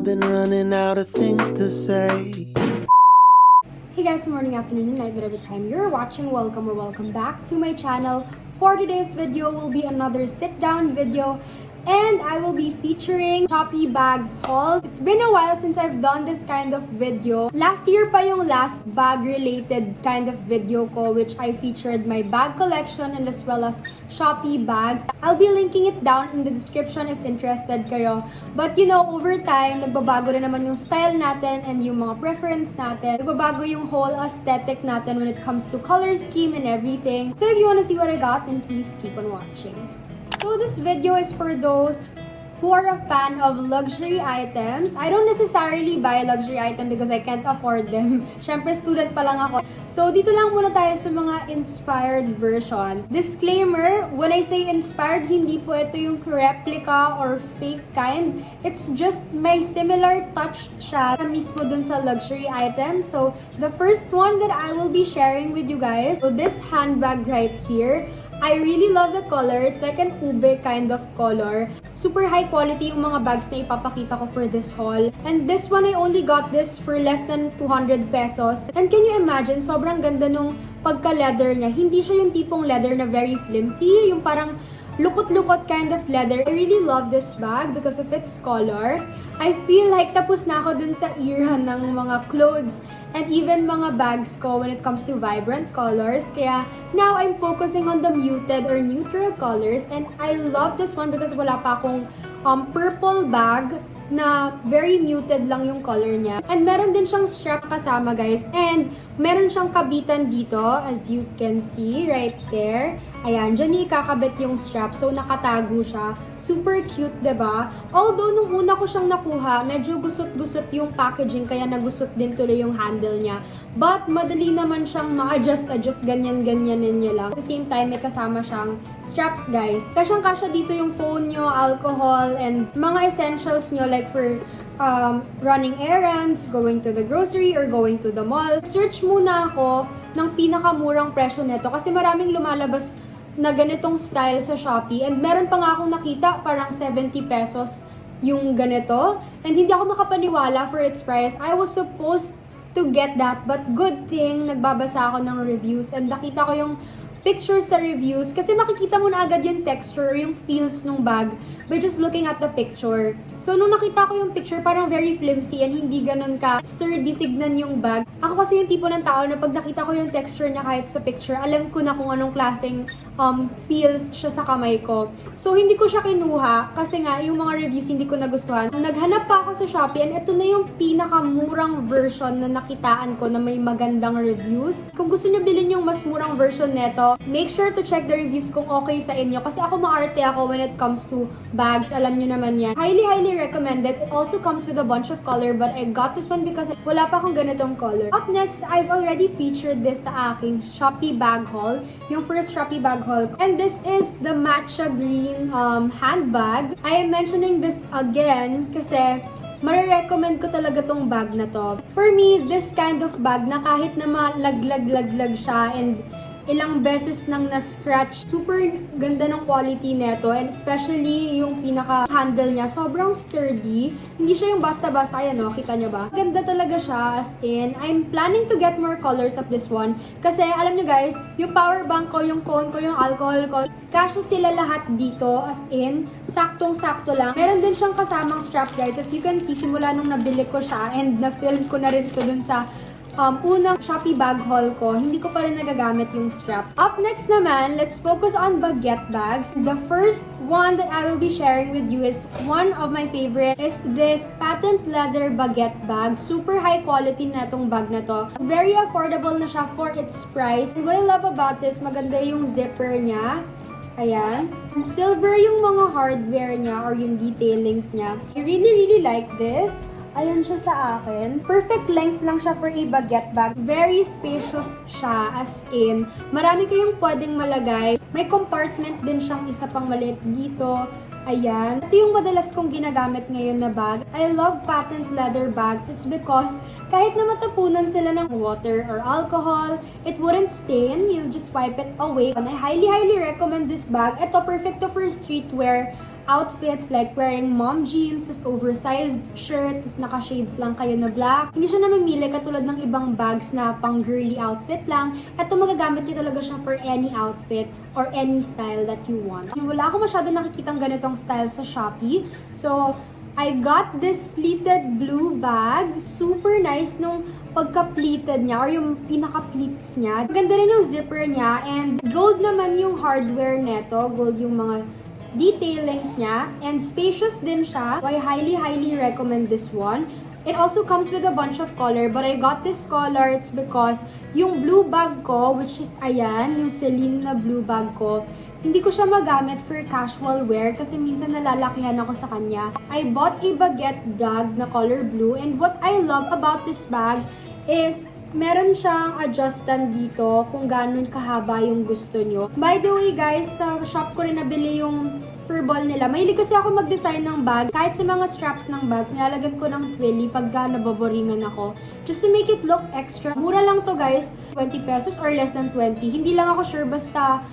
I've been running out of things to say. Hey guys, morning, afternoon, and night, whatever time you're watching, welcome or welcome back to my channel. For today's video will be another sit-down video, and I will be featuring SHOPEE bags haul. It's been a while since I've done this kind of video. Last year pa yung last bag-related kind of video ko, which I featured my bag collection and as well as SHOPEE bags. I'll be linking it down in the description if interested kayo. But you know, over time, nagbabago rin naman yung style natin and yung mga preference natin. Nagbabago yung whole aesthetic natin when it comes to color scheme and everything. So if you wanna see what I got, then please keep on watching. So this video is for those who are a fan of luxury items. I don't necessarily buy a luxury item because I can't afford them. Syempre, student pa lang ako. So dito lang muna tayo sa mga inspired version. Disclaimer, when I say inspired, hindi po ito yung replica or fake kind. It's just may similar touch siya mismo dun sa luxury item. So the first one that I will be sharing with you guys, so this handbag right here, I really love the color. It's like an ube kind of color. Super high quality yung mga bags na ipapakita ko for this haul. And this one, I only got this for less than 200 pesos. And can you imagine, sobrang ganda nung pagka-leather niya. Hindi siya yung tipong leather na very flimsy, yung parang lukot-lukot kind of leather. I really love this bag because of its color. I feel like tapos na ako dun sa era ng mga clothes and even mga bags ko when it comes to vibrant colors. Kaya now I'm focusing on the muted or neutral colors, and I love this one because wala pa akong purple bag na very muted lang yung color niya. And meron din siyang strap kasama, guys. And meron siyang kabitan dito, as you can see right there. Ayan, dyan ikakabit yung strap. So, nakatago siya. Super cute, diba? Although, nung una ko siyang nakuha, medyo gusot-gusot yung packaging, kaya nagusot din tuloy yung handle niya. But, madali naman siyang ma-adjust, ganyan-ganyanin niya lang. At the same time, may kasama siyang straps, guys. Kasyang-kasya dito yung phone nyo, alcohol, and mga essentials nyo like for running errands, going to the grocery, or going to the mall. Search muna ako ng pinakamurang presyo nito kasi maraming lumalabas na ganitong style sa Shopee, and meron pa nga akong nakita parang 70 pesos yung ganito, and hindi ako makapaniwala for its price. I was supposed to get that, but good thing nagbabasa ako ng reviews and nakita ko yung pictures sa reviews kasi makikita mo na agad yung texture, yung feels ng bag by just looking at the picture. So, nung nakita ko yung picture, parang very flimsy and hindi ganun ka sturdy tignan yung bag. Ako kasi yung tipo ng tao na pag nakita ko yung texture niya kahit sa picture, alam ko na kung anong klaseng feels siya sa kamay ko. So, hindi ko siya kinuha kasi nga yung mga reviews hindi ko nagustuhan. Naghanap pa ako sa Shopee, and ito na yung pinakamurang version na nakitaan ko na may magandang reviews. Kung gusto niyo bilhin yung mas murang version neto, make sure to check the reviews kung okay sa inyo. Kasi ako maarte ako when it comes to bags. Alam nyo naman yan. Highly recommended. It also comes with a bunch of color, but I got this one because wala pa akong ganitong color. Up next, I've already featured this sa aking SHOPEE bag haul. Yung first SHOPEE bag haul. And this is the Matcha green handbag. I am mentioning this again kasi marirecommend ko talaga tong bag na to. For me, this kind of bag na kahit na malaglag siya and ilang beses nang na-scratch. Super ganda ng quality neto, and especially yung pinaka-handle niya, sobrang sturdy. Hindi siya yung basta-basta, ayan o, kita nyo ba? Ganda talaga siya, as in, I'm planning to get more colors of this one. Kasi, alam nyo guys, yung power bank ko, yung phone ko, yung alcohol ko, kasya sila lahat dito, as in, saktong-sakto lang. Meron din siyang kasamang strap, guys. As you can see, simula nung nabili ko siya, and na-film ko na rin ito dun sa unang SHOPEE bag haul ko, hindi ko pa rin nagagamit yung strap. Up next naman, let's focus on Baguette bags. The first one that I will be sharing with you is one of my favorite, is this patent leather Baguette bag. Super high quality na itong bag na to. Very affordable na siya for its price. And what I love about this, maganda yung zipper niya. Ayan. Silver yung mga hardware niya or yung detailings niya. I really like this. Ayan siya sa akin. Perfect length lang siya for a baguette bag. Very spacious siya, as in, marami kayong pwedeng malagay. May compartment din siyang isa pang maliit dito. Ayan. Ito yung madalas kong ginagamit ngayon na bag. I love patent leather bags. It's because kahit na matapunan sila ng water or alcohol, it wouldn't stain. You'll just wipe it away. And I highly recommend this bag. Ito, perfect to for streetwear. outfits like wearing mom jeans, tas oversized shirt, tas naka-shades lang kayo na black. Hindi siya namimili katulad ng ibang bags na pang girly outfit lang. Ito magagamit nyo talaga siya for any outfit or any style that you want. Wala ako masyado nakikitang ganitong style sa Shopee. So, I got this pleated blue bag. Super nice nung pagka-pleated niya or yung pinaka-pleats niya. Ganda rin yung zipper niya and gold naman yung hardware neto. Gold yung mga detailings niya and spacious din siya. So I highly recommend this one. It also comes with a bunch of color but I got this color. It's because yung blue bag ko, which is ayan, yung Celine na blue bag ko, hindi ko siya magamit for casual wear kasi minsan nalalakihan ako sa kanya. I bought a Baguette bag na color blue and what I love about this bag is meron siyang adjustan dito kung gano'n kahaba yung gusto nyo. By the way guys, sa shop ko rin nabili yung fur ball nila. Mahilig kasi ako mag-design ng bag. Kahit sa mga straps ng bags, nilalagyan ko ng Twilly pagka naboboringan ako. Just to make it look extra. Mura lang to guys, 20 pesos or less than 20. Hindi lang ako sure basta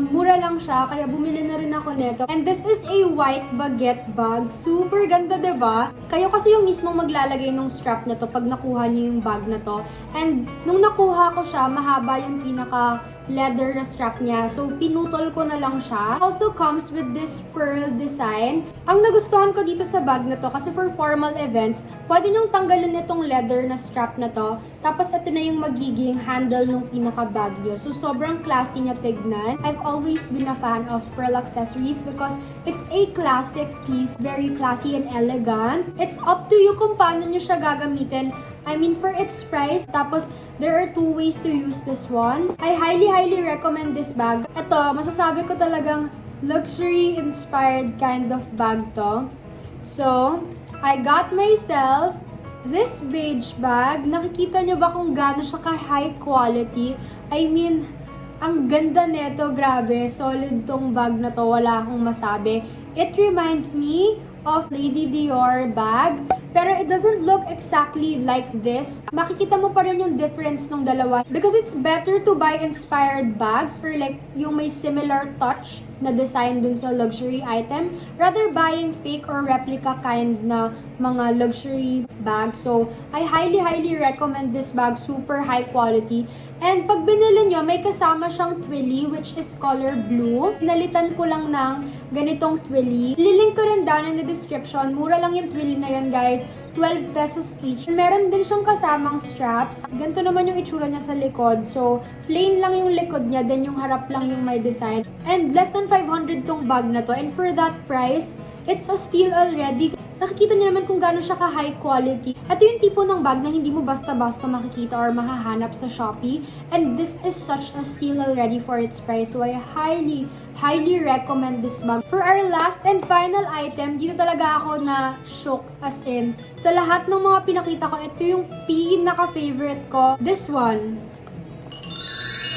mura lang siya, kaya bumili na rin ako nito. And this is a white Baguette bag. Super ganda, diba? Kayo kasi yung mismong maglalagay ng strap na to pag nakuha niyo yung bag na to. And nung nakuha ko siya, mahaba yung pinaka leather na strap niya. So, pinutol ko na lang siya. Also comes with this pearl design. Ang nagustuhan ko dito sa bag na to, kasi for formal events, pwede nyong tanggalin itong leather na strap na to. Tapos, ito na yung magiging handle ng pinaka-bag nyo. So, sobrang classy niya tignan. I've always been a fan of pearl accessories because it's a classic piece. Very classy and elegant. It's up to you kung paano nyo siya gagamitin. I mean, for its price. Tapos, there are two ways to use this one. I highly recommend this bag. Ito, masasabi ko talagang luxury-inspired kind of bag to. So, I got myself this beige bag. Nakikita nyo ba kung gaano siya ka-high quality? I mean, ang ganda nito, grabe. Solid tong bag na to, wala akong masabi. It reminds me of Lady Dior bag. Pero it doesn't look exactly like this. Makikita mo pa rin yung difference ng dalawa. Because it's better to buy inspired bags or like yung may similar touch na design dun sa luxury item rather buying fake or replica kind na mga luxury bags. So, I highly recommend this bag. Super high quality. And pag binili nyo, may kasama siyang Twilly which is color blue. Pinalitan ko lang ng ganitong Twilly. Lilink ko rin down in the description. Mura lang yung Twilly na yun guys. 12 pesos each. Meron din siyang kasamang straps. Ganito naman yung itsura niya sa likod. So, plain lang yung likod niya, then yung harap lang yung may design. And less than 500 tong bag na to. And for that price, it's a steal already. Nakikita niyo naman kung gaano siya ka-high quality. Ito yung tipo ng bag na hindi mo basta-basta makikita or mahahanap sa Shopee. And this is such a steal already for its price. So I highly recommend this bag. For our last and final item, dito talaga ako na shook as in. Sa lahat ng mga pinakita ko, ito yung pinaka-favorite ko. This one.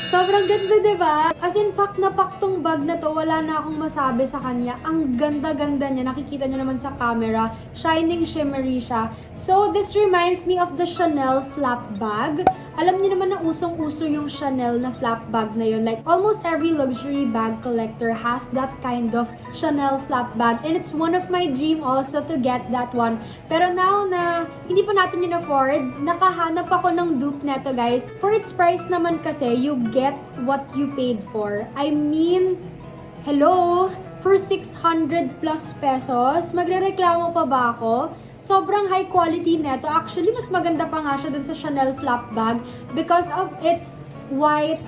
Sobrang ganda, diba? As in, pack na pack tong bag na to. Wala na akong masabi sa kanya. Ang ganda-ganda niya. Nakikita niyo naman sa camera. Shining, shimmery siya. So, this reminds me of the Chanel flap bag. Alam niyo naman na usong-uso yung Chanel na flap bag na yun. Like, almost every luxury bag collector has that kind of Chanel flap bag. And it's one of my dream also to get that one. Pero now na hindi pa natin yun afford, nakahanap ako ng dupe neto, guys. For its price naman kasi, you get what you paid for. I mean, hello? For 600 plus pesos, magrereklamo pa ba ako? Sobrang high quality neto. Actually, mas maganda pa nga siya dun sa Chanel flap bag because of its white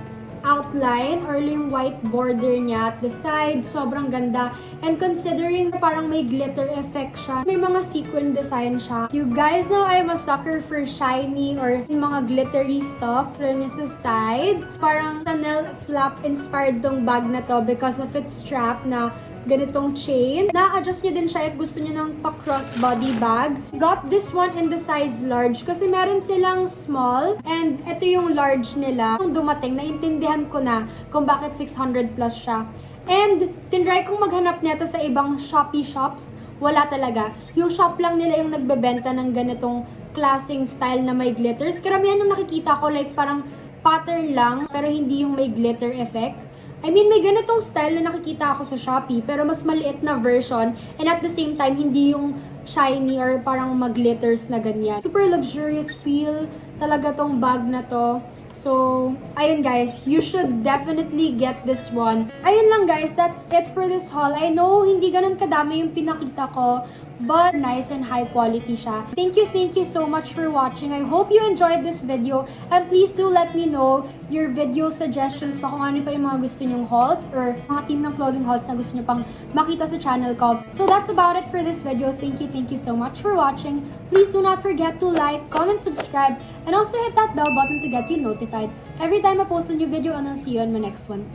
outline or yung white border niya at the side. Sobrang ganda. And considering parang may glitter effect siya, may mga sequin design siya. You guys know I'm a sucker for shiny or mga glittery stuff. Rin sa side. Parang Chanel flap inspired tong bag na to because of its strap na ganitong chain. Na-adjust nyo din siya if gusto nyo ng pa-crossbody bag. Got this one in the size large kasi meron silang small and ito yung large nila. Kung dumating, naintindihan ko na kung bakit 600 plus siya. And tinry kong maghanap nito sa ibang Shopee shops. Wala talaga. Yung shop lang nila yung nagbebenta ng ganitong klaseng style na may glitters. Karamihan yung nakikita ko like parang pattern lang pero hindi yung may glitter effect. I mean, may ganitong style na nakikita ako sa Shopee, pero mas maliit na version, and at the same time, hindi yung shiny or parang mag-glitters na ganyan. Super luxurious feel talaga tong bag na to. So, ayun guys, you should definitely get this one. Ayun lang guys, that's it for this haul. I know hindi ganun kadami yung pinakita ko, but nice and high quality siya. Thank you so much for watching. I hope you enjoyed this video, and please do let me know your video suggestions pa kung ano pa yung mga gusto nyong hauls or mga team ng clothing hauls na gusto nyo pang makita sa channel ko. So that's about it for this video. Thank you so much for watching. Please do not forget to like, comment, subscribe, and also hit that bell button to get you notified every time I post a new video, and I'll see you on my next one.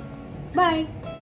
Bye!